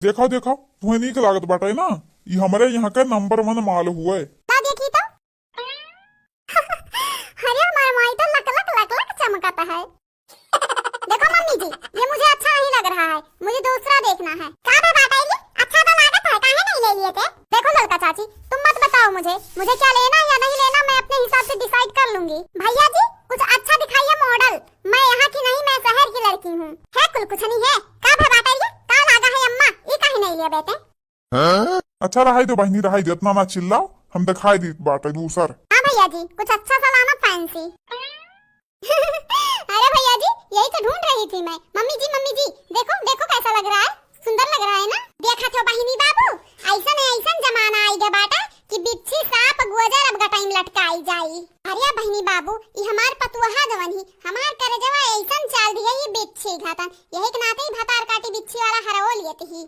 देखो देखो तुम्हें नीक लागत बाटे ना, ये हमारे यहाँ का नंबर 1 माल हुआ है। देखी तो अरे हमारा माई तो लक लक लक लक चमकाता है। देखो मम्मी जी, ये मुझे अच्छा नहीं लग रहा है, मुझे दूसरा देखना है। क्या बताइए, अच्छा तो लागत है, काहे नहीं ले लिए थे? देखो लड़का चाची, तुम मत बताओ मुझे क्या लेना या नहीं लेना, मैं अपने हिसाब से डिसाइड कर लूंगी। भैया जी कुछ अच्छा दिखाइए मॉडल, मैं यहाँ की नहीं, मैं शहर की लड़की हूँ। है कुल कुछ नहीं है, क्या बताइए क्या लागा है अम्मा, ये काहे नहीं लिया बेटे? अच्छा रहा तो बहनी रहा, जितना ना चिल्लाओ, हम दिखाई दी बाटे दूसर। हाँ भैया जी कुछ अच्छा सा लाना फैंसी। अरे भैया जी यही तो ढूंढ रही थी मैं। मम्मी जी देखो देखो कैसा लग रहा है, सुंदर लग रहा है ना? देखा तो बहिनी बाबू, ऐसा जमाना आई गया बाटा कि बिच्छी सांप गुजर अब गटाई लटकाई जाई। अरे बहिनी बाबू, ये हमार पतुहा जवन ही हमार करे जवा ऐसन चाल दिया ये बिच्छी घातन, यही के नाते ही भतार काटी बिच्छी वाला हरओ लियत ही।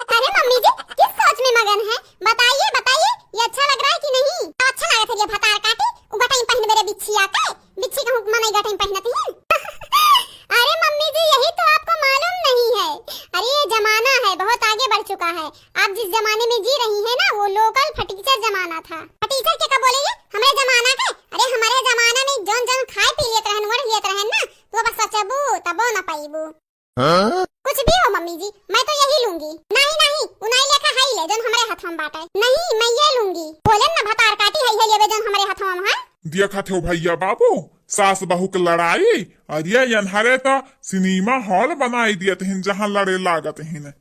अरे मम्मी जी किस सोच में मगन है, बताइए बताइए, ये अच्छा लग रहा है कि नहीं? अच्छा लगा था ये भतार काटी उगटाई पहन मेरे बिच्छी आते, बिच्छी का हुक्म नहीं गटाई पहनती है। अरे मम्मी जी यही तो आपको मालूम नहीं है, अरे ये जमाना है बहुत आगे बढ़ चुका है। आप जिस जमाने में जी रही है ना वो लोकल फटीचर जमाना था। फटीचर क्या बोलेंगे हमारे जमाना के? अरे हमारे जमाना में जौन जौन खाए पी लेते रहन वर लेते रहन ना, तो बस सचबू तबो ना पाईबू। कुछ भी हो मम्मी जी, मैं तो यही लूंगी। नहीं उनाई लेखा है ले जौन हमारे हाथ में बाटे, नहीं मैं ये लूंगी। बोले ना भतार काटी है ये लेवे जौन हमारे हाथ में है। देखा थे भैया बाबू, सास बहू के लड़ाई, और ये यनहरे तो सिनेमा हॉल बनाई दिए थे जहाँ लड़े लागत ही ने।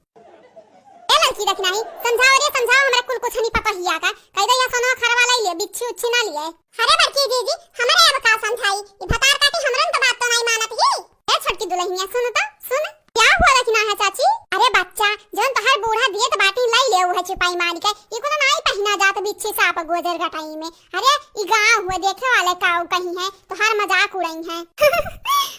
लड़की रखना ही समझाओ रे समझाओ, हमरा कुल कुछ नहीं पता हिया का कह दे, या सोना खरवा लाई ले बिच्छी उच्छी ना लिए। अरे बड़की दीदी हमरे अब का समझाई, ये भतार काटी हमरन तो बात तो नहीं मानत ही। ए छोटकी दुल्हनिया सुन तो सुन, क्या हुआ रखना है चाची? अरे बच्चा जौन तोहर बूढ़ा दिए तो बाटी लाई ले है छिपाई मार के, ये को नहीं पहना जात बिच्छी सांप गोजर गटाई में। अरे ई गांव हुए देखे वाले काऊ कहीं है तो हर मजाक उड़ाई है।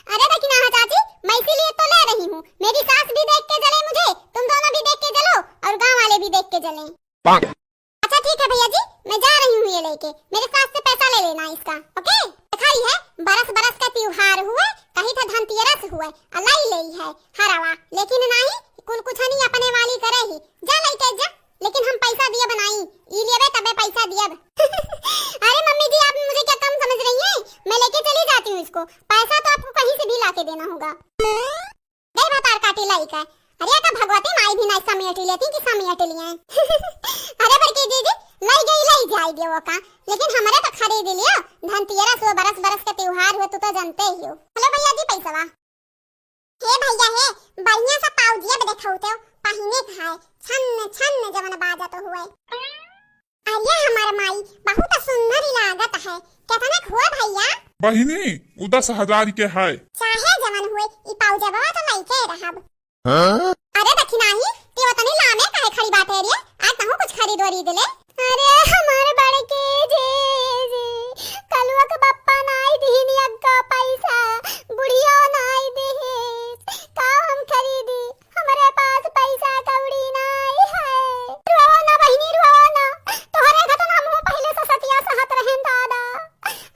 अरे रखना है चाची, मैं इसीलिए तो ले रही हूँ, मेरी सास भी देख के जले मुझे, तुम दोनों भी देख के जलो और गांव वाले भी देख के जले। अच्छा ठीक है भैया जी, मैं जा रही हूँ ये लेके, मेरे सास से पैसा ले लेना इसका, ओके? दिखाई है बरस बरस का त्योहार हुआ, कहीं था धनतेरस हुआ, अल्लाह ले है हरावा, लेकिन नहीं कुल कुछ नहीं अपने वाली करे ही। जा लेके जा, लेकिन हम पैसा दिए बनाई, ई लेबे तबे पैसा दियब। अरे मम्मी जी आप मुझे क्या कम समझ रही हैं? मैं लेके चली जाती हूँ इसको, पैसा तो आपको कहीं से भी लाके देना होगा। दे भतार काटी लाई का, अरे का भगवती माई भी ना समेट लेती कि समेट लिए। अरे बड़की दीदी लाई जाएगी वो का, लेकिन हमारे तो खरीद लियो, धनतेरस वो बरस बरस का त्योहार हुआ, तू तो जानते ही हो। हेलो भैया जी पैसा वा हे भैया हे बढ़िया सा पाउजिया देखाउते पहिने खाए छन जवन बाजा तो हुए। अरे हमार माई बहुत सुंदर ही लागत है, कितना हुआ भैया? बहिनी 10,000 के है, चाहे जवन हुए ई पाउजा बाबा तो लइके रहब। अरे दखी नाही ते वतनी लामे काहे खड़ी बाटे रे, आज तहु कुछ खरीदोरी दिले। अरे हमारे बड़े के जे कलुआ के बप्पा नाई दीनी अग्गा पैसा, बुढ़िया नाई दे का हम खरीदी, हमारे पास पैसा कौड़ी नाई है। रो ना बहिनी रो ना, तोहरे घटन हम पहले से सतिया सहत रहन दादा,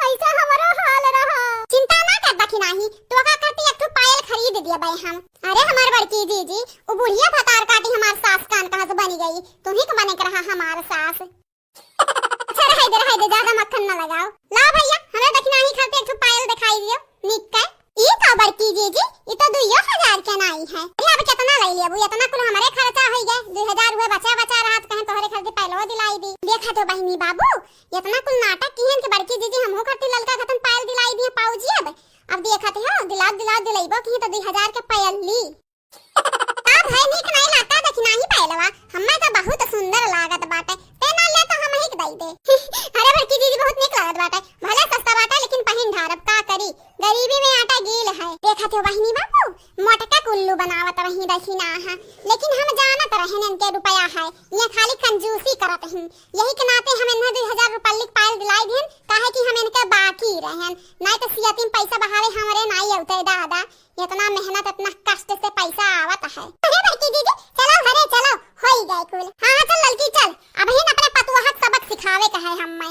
ऐसा हमारा हाल रहा। चिंता ना कर दखी नाही, तो का करती एक पायल खरीद दिया भाई हम। अरे हमार बड़की दीदी वो बुढ़िया भतार काटी हमार सास कान कहां से बनी गई, तुम्ही को बने कर रहा हमार सास। अच्छा रहे दे ज्यादा मक्खन ना लगाओ। ला भैया हमें दखना ही खाते एक पायल दिखाई दियो निक का। ई का बड़की दीदी ये तो 2,000 के नाई है। अरे अब कितना ले लिया वो, इतना कुल हमारे खर्चा हो गया, 2,000 हुए बचा रात कहे तोहरे खर्चे पहलो दिलाई दी। देखा तो बहिनी बाबू इतना कुल नाटक किहन के बड़की दीदी हमहु करती ललका खतन पायल दिलाई दी पाऊजी। अब देखा थे हो दिलाइबो की तो 2,000 के पायल ली। अब है निक नहीं लाता दखना ही पायलवा, हम्मा तो बहुत सुंदर लागत बाटे, ते ना ले तो हम ही दई दे। अरे बड़की दीदी बहुत निक लागत बाटे, भले सस्ता बाटे लेकिन पहिन ढारब का करी, गरीबी में आटा गील है। देखा थे बहिनी बाबू मोटका कुल्लू बनावत रही दखिना है, लेकिन हम जानत रहन इनके रुपया है, ये खाली कंजूसी करत हैं, यही के नाते हम इन्हें 2,000 रुपया पायल दिलाई देन, काहे कि हम इनके बाकी रहन, नहीं तो सियातीन पैसा बहावे हमरे नहीं औते दादा, इतना मेहनत इतना कष्ट से पैसा आवत है। अरे बड़की दीदी चलो घरे चलो, होई गए कुल। हां चल लड़की चल, अब ही अपने पतुआ सबक सिखावे का है हम।